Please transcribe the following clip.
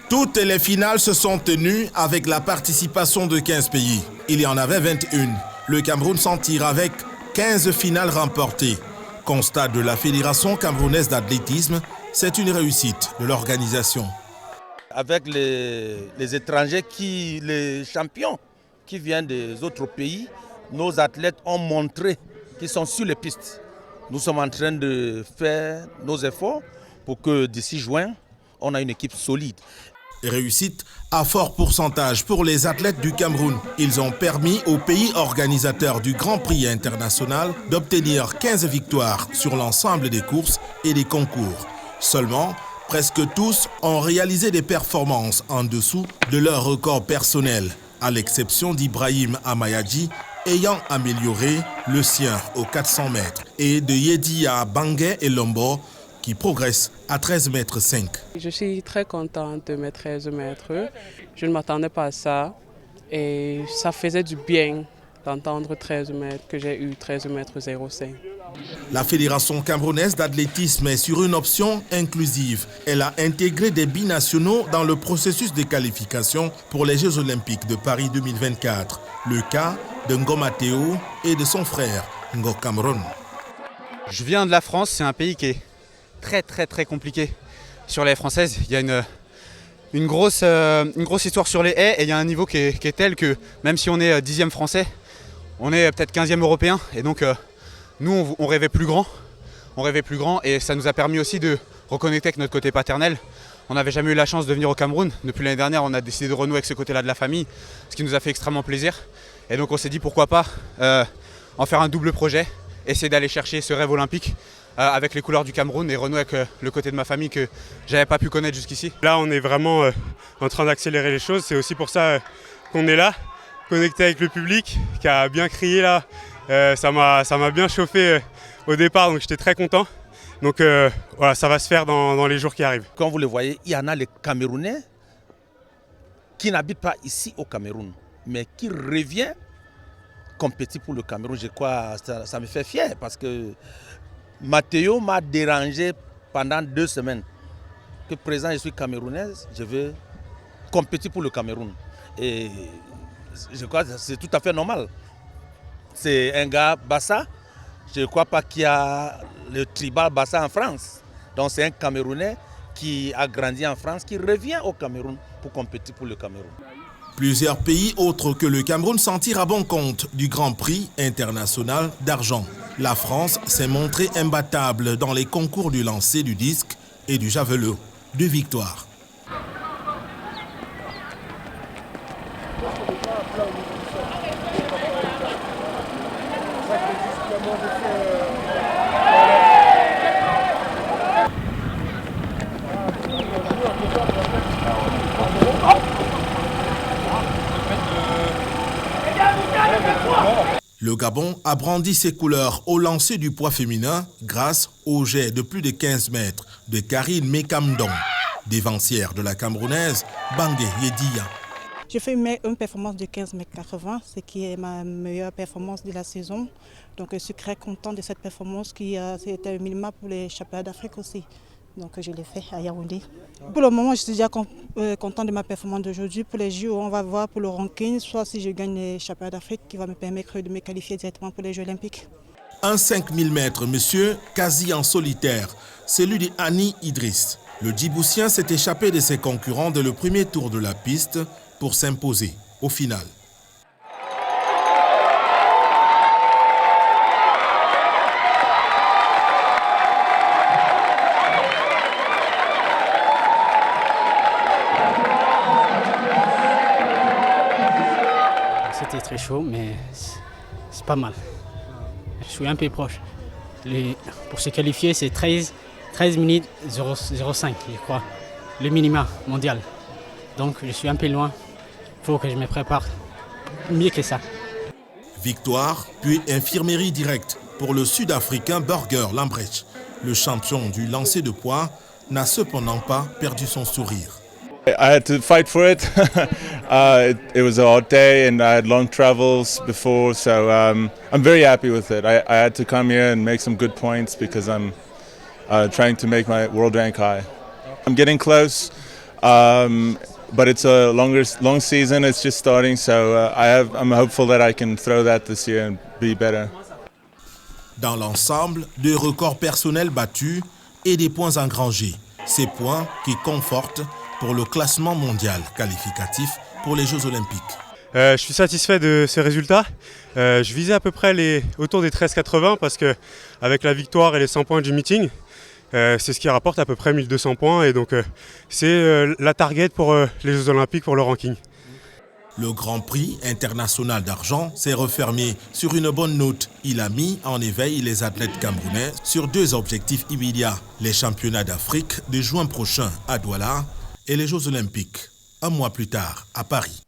Toutes les finales se sont tenues avec la participation de 15 pays. Il y en avait 21. Le Cameroun s'en tire avec 15 finales remportées. Constat de la Fédération camerounaise d'athlétisme, c'est une réussite de l'organisation. Avec les étrangers, les champions qui viennent des autres pays, nos athlètes ont montré qu'ils sont sur les pistes. Nous sommes en train de faire nos efforts pour que d'ici juin, on ait une équipe solide. Réussite à fort pourcentage pour les athlètes du Cameroun. Ils ont permis aux pays organisateurs du Grand Prix international d'obtenir 15 victoires sur l'ensemble des courses et des concours. Seulement, presque tous ont réalisé des performances en dessous de leur record personnel, à l'exception d'Ibrahim Amayadji, ayant amélioré le sien aux 400 mètres, et de Yediya Bangué et Lombo, qui progresse à 13,5 mètres. Je suis très contente de mes 13 mètres. Je ne m'attendais pas à ça et ça faisait du bien d'entendre 13 mètres, que j'ai eu 13 mètres 05. La Fédération camerounaise d'athlétisme est sur une option inclusive. Elle a intégré des binationaux dans le processus de qualification pour les Jeux Olympiques de Paris 2024. Le cas de Ngo Matteo et de son frère Ngo Cameroun. Je viens de la France, c'est un pays qui est très compliqué sur les haies françaises. Il y a une grosse histoire sur les haies et il y a un niveau qui est tel que même si on est 10e français, on est peut-être 15e européen et donc nous on rêvait plus grand. On rêvait plus grand et ça nous a permis aussi de reconnecter avec notre côté paternel. On n'avait jamais eu la chance de venir au Cameroun. Depuis l'année dernière, on a décidé de renouer avec ce côté-là de la famille, ce qui nous a fait extrêmement plaisir. Et donc on s'est dit pourquoi pas en faire un double projet, essayer d'aller chercher ce rêve olympique avec les couleurs du Cameroun et renouer avec le côté de ma famille que j'avais pas pu connaître jusqu'ici. Là, on est vraiment en train d'accélérer les choses. C'est aussi pour ça qu'on est là, connecté avec le public, qui a bien crié là. Ça m'a bien chauffé au départ, donc j'étais très content. Donc voilà, ça va se faire dans les jours qui arrivent. Comme vous le voyez, il y en a les Camerounais qui n'habitent pas ici au Cameroun, mais qui reviennent compétir pour le Cameroun. Je crois que ça me fait fier parce que Matteo m'a dérangé pendant 2 semaines. Que présent, je suis camerounaise, je veux compétir pour le Cameroun. Et je crois que c'est tout à fait normal. C'est un gars Bassa. Je ne crois pas qu'il y a le tribal Bassa en France. Donc c'est un Camerounais qui a grandi en France, qui revient au Cameroun pour compétir pour le Cameroun. Plusieurs pays autres que le Cameroun s'en tirent à bon compte du Grand Prix international d'argent. La France s'est montrée imbattable dans les concours du lancer du disque et du javelot. 2 victoires. Le Gabon a brandi ses couleurs au lancer du poids féminin grâce au jet de plus de 15 mètres de Karine Mekamdong, dévancière de la Camerounaise Bangué Yediya. J'ai fait une performance de 15,80 m, ce qui est ma meilleure performance de la saison. Donc je suis très contente de cette performance qui était un minimum pour les championnats d'Afrique aussi. Donc je l'ai fait à Yaoundé. Pour le moment, je suis déjà contente de ma performance d'aujourd'hui. Pour les JO, on va voir pour le ranking, soit si je gagne les championnats d'Afrique qui va me permettre de me qualifier directement pour les Jeux Olympiques. Un 5000 mètres, monsieur, quasi en solitaire, celui de Annie Idriss. Le Djiboutien s'est échappé de ses concurrents dès le premier tour de la piste pour s'imposer au final. C'était très chaud, mais c'est pas mal. Je suis un peu proche. Pour se qualifier, c'est 13 minutes 0,05, je crois, le minimum mondial. Donc je suis un peu loin. Il faut que je me prépare mieux que ça. Victoire, puis infirmerie directe pour le Sud-Africain Burger Lambrecht. Le champion du lancer de poids n'a cependant pas perdu son sourire. I had to fight for it. It was a hot day and I had long travels before, so I'm very happy with it. I had to come here and make some good points because I'm trying to make my world rank high. I'm getting close. But it's a long season. It's just starting, so I'm hopeful that I can throw that this year and be better. Dans l'ensemble, 2 records personnels battus et des points engrangés. Ces points qui confortent pour le classement mondial qualificatif pour les Jeux Olympiques. Je suis satisfait de ces résultats. Je visais à peu près autour des 13,80 parce qu'avec la victoire et les 100 points du meeting, c'est ce qui rapporte à peu près 1200 points. Et donc c'est la target pour les Jeux Olympiques pour le ranking. Le Grand Prix international d'argent s'est refermé sur une bonne note. Il a mis en éveil les athlètes camerounais sur 2 objectifs immédiats. Les championnats d'Afrique de juin prochain à Douala et les Jeux Olympiques, un mois plus tard à Paris.